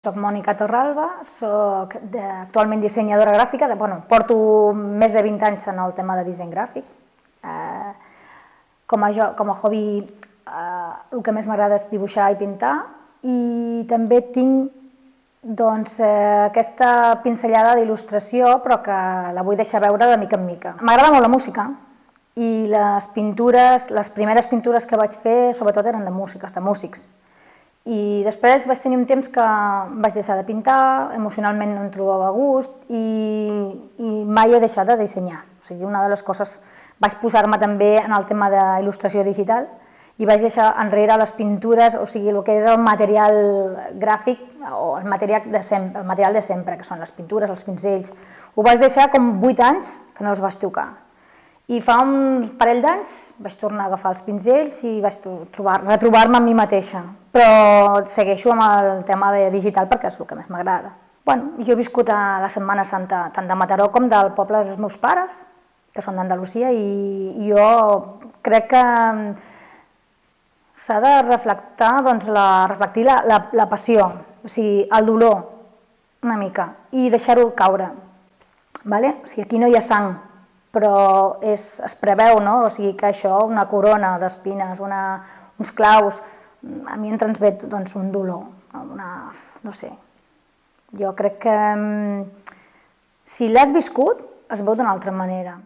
Soc Mònica Torralba, soc actualment dissenyadora gràfica, porto més de 20 anys en el tema de disseny gràfic. Com a hobby el que més m'agrada és dibuixar i pintar i també tinc aquesta pinzellada d'il·lustració però que la vull deixar veure de mica en mica. M'agrada molt la música i les primeres pintures que vaig fer sobretot eren de músics. I després vaig tenir un temps que vaig deixar de pintar, emocionalment no em trobava a gust i mai he deixat de dissenyar. O sigui, una de les coses, vaig posar-me també en el tema d'il·lustració digital i vaig deixar enrere les pintures, o sigui, el que és el material gràfic o el material de sempre, que són les pintures, els pinzells. Ho vaig deixar com 8 anys que no els vaig tocar. I fa un parell d'anys vaig tornar a agafar els pinzells i vaig retrobar-me amb mi mateixa. Però segueixo amb el tema digital perquè és el que més m'agrada. Jo he viscut a la Setmana Santa tant de Mataró com del poble dels meus pares, que són d'Andalusia, i jo crec que s'ha de reflectir la passió, o sigui, el dolor, una mica, i deixar-ho caure. O sigui, aquí no hi ha sang, però es preveu que això, una corona d'espines, uns claus, a mi em transmet un dolor, no sé. Jo crec que si l'has viscut es veu d'una altra manera.